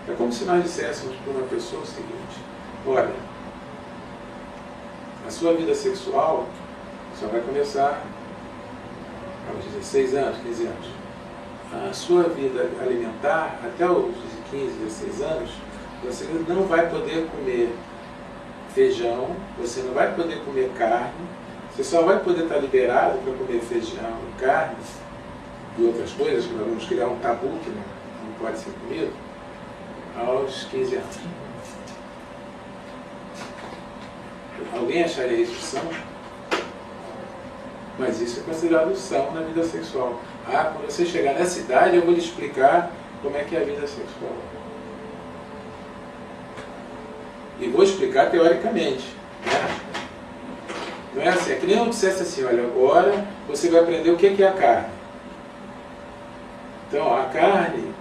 É como se nós disséssemos para uma pessoa o seguinte: olha, a sua vida sexual só vai começar aos 16 anos, 15 anos. A sua vida alimentar, até os 15, 16 anos, você não vai poder comer feijão, você não vai poder comer carne, você só vai poder estar liberado para comer feijão e carne e outras coisas, que nós vamos criar um tabu que não pode ser comido, aos 15 anos. Alguém acharia isso são? Mas isso é considerado são na vida sexual. Ah, quando você chegar nessa idade, eu vou lhe explicar como é que é a vida sexual. E vou explicar teoricamente. Né? Não é assim, é que nem eu dissesse assim: olha, agora você vai aprender o que é a carne. Então, a carne,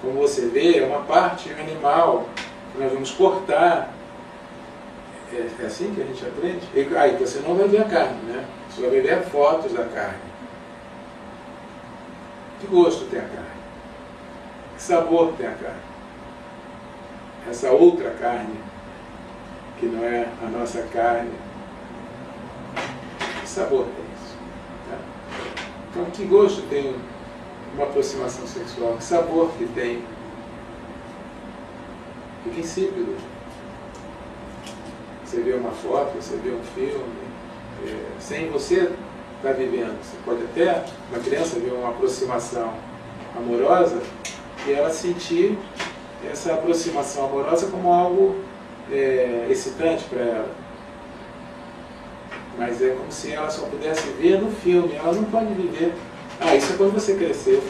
como você vê, é uma parte animal que nós vamos cortar. É assim que a gente aprende? Aí você não vai ver a carne, né? Você vai ver fotos da carne. Que gosto tem a carne? Que sabor tem a carne? Essa outra carne, que não é a nossa carne, que sabor tem isso? Né? Então, que gosto tem uma aproximação sexual? Que sabor que tem? Fica insípido. Você vê uma foto, você vê um filme, sem você estar vivendo. Você pode até, uma criança ver uma aproximação amorosa e ela sentir essa aproximação amorosa como algo excitante para ela. Mas é como se ela só pudesse ver no filme, ela não pode viver. Ah, isso é quando você cresceu.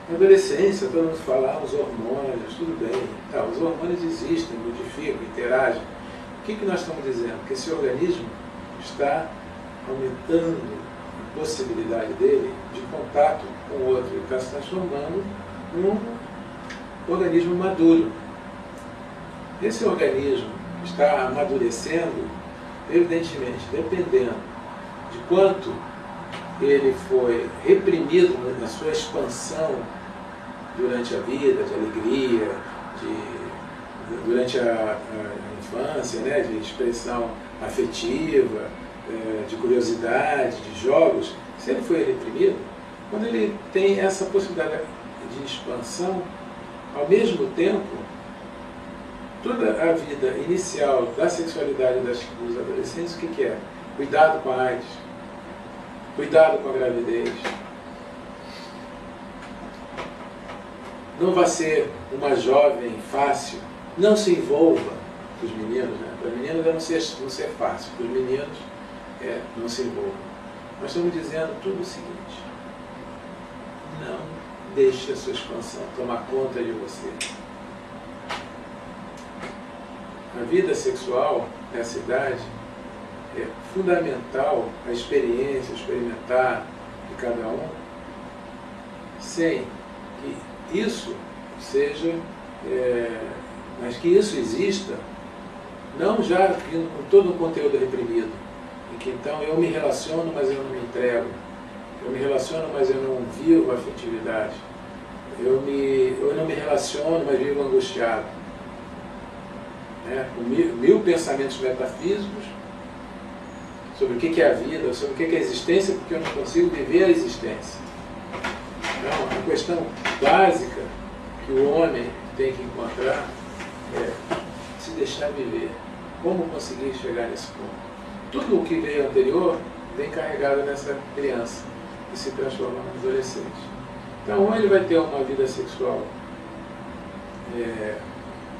Na adolescência, todo mundo fala, os hormônios, tudo bem. Tá, os hormônios existem, modificam, interagem. O que nós estamos dizendo? Que esse organismo está aumentando a possibilidade dele de contato com o outro. Ele está se transformando num organismo maduro. Esse organismo está amadurecendo, evidentemente, dependendo de quanto ele foi reprimido na sua expansão durante a vida, de alegria, durante a infância, né, de expressão afetiva, de curiosidade, de jogos. Se ele foi reprimido, quando ele tem essa possibilidade de expansão, ao mesmo tempo, toda a vida inicial da sexualidade dos adolescentes, o que é? Cuidado com a AIDS, cuidado com a gravidez. Não vai ser uma jovem fácil. Não se envolva, para os meninos, né? Para os meninos é não ser fácil, para os meninos não se envolvam. Nós estamos dizendo tudo o seguinte: não deixe a sua expansão tomar conta de você. A vida sexual nessa idade é fundamental a experiência, experimentar de cada um, sem que isso seja, mas que isso exista, não já vindo com todo o conteúdo reprimido, em que então eu me relaciono, mas eu não me entrego, eu me relaciono, mas eu não vivo a afetividade, eu não me relaciono, mas vivo angustiado, com mil pensamentos metafísicos sobre o que é a vida, sobre o que é a existência, porque eu não consigo viver a existência. Então, a questão básica que o homem tem que encontrar é se deixar viver. como conseguir chegar nesse ponto. Tudo o que veio anterior vem carregado nessa criança, que se transforma no adolescente. Então, ou ele vai ter uma vida sexual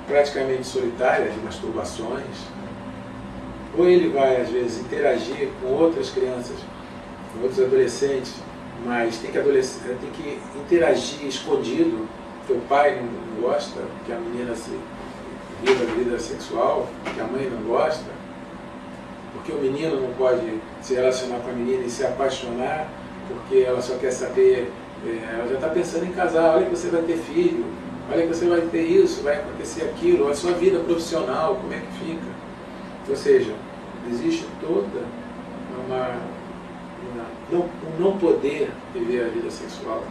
praticamente solitária, de masturbações, ou ele vai, às vezes, interagir com outras crianças, com outros adolescentes, mas tem que interagir escondido, porque o pai não gosta que a menina se viva a vida sexual, que a mãe não gosta, porque o menino não pode se relacionar com a menina e se apaixonar, porque ela só quer saber, ela já está pensando em casar, olha que você vai ter filho, olha que você vai ter isso, vai acontecer aquilo, a sua vida profissional, como é que fica? Ou seja, existe toda um não poder viver a vida sexual.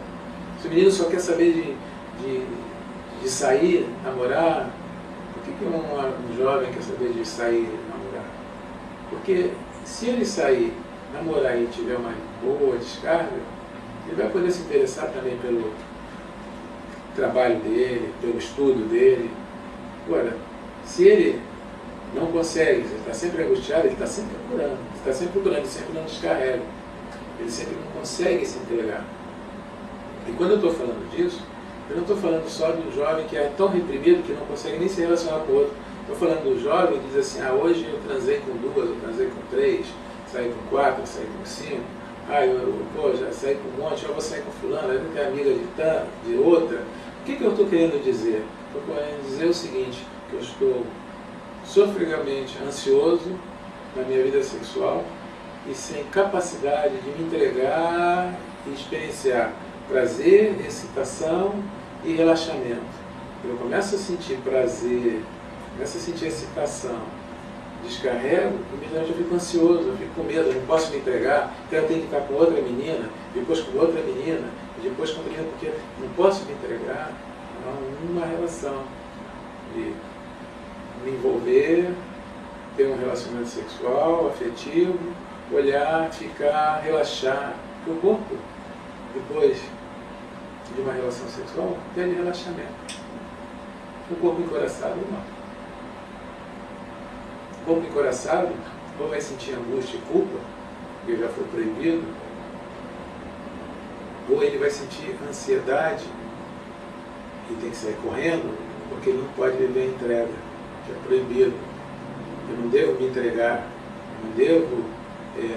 Se o menino só quer saber de sair, namorar, por que um jovem quer saber de sair e namorar? Porque se ele sair, namorar e tiver uma boa descarga, ele vai poder se interessar também pelo trabalho dele, pelo estudo dele. Agora, se ele não consegue, ele está sempre angustiado, ele está sempre procurando, ele sempre não descarrega, ele sempre não consegue se entregar. E quando eu estou falando disso, eu não estou falando só do jovem que é tão reprimido que não consegue nem se relacionar com o outro. Estou falando do jovem que diz assim, hoje eu transei com 2, eu transei com 3, saí com 4, saí com 5, já saí com um monte, eu vou sair com fulano, eu não tenho amiga de outra. O que eu estou querendo dizer? Estou querendo dizer o seguinte, que eu estou sofregamente ansioso na minha vida sexual e sem capacidade de me entregar e experienciar prazer, excitação e relaxamento. Eu começo a sentir prazer, começo a sentir excitação, descarrego, eu já fico ansioso, eu fico com medo, eu não posso me entregar, então eu tenho que estar com outra menina, depois com outra menina, depois com outra menina, porque não posso me entregar a uma relação de me envolver, ter um relacionamento sexual, afetivo, olhar, ficar, relaxar. Porque o corpo, depois de uma relação sexual, pede relaxamento. O corpo encoraçado, não. O corpo encoraçado ou vai sentir angústia e culpa, porque já foi proibido, ou ele vai sentir ansiedade e tem que sair correndo, porque ele não pode viver a entrega, que é proibido. Eu não devo me entregar, eu não devo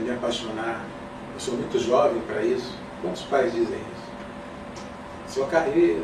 me apaixonar, eu sou muito jovem para isso. Quantos pais dizem isso? Sua carreira,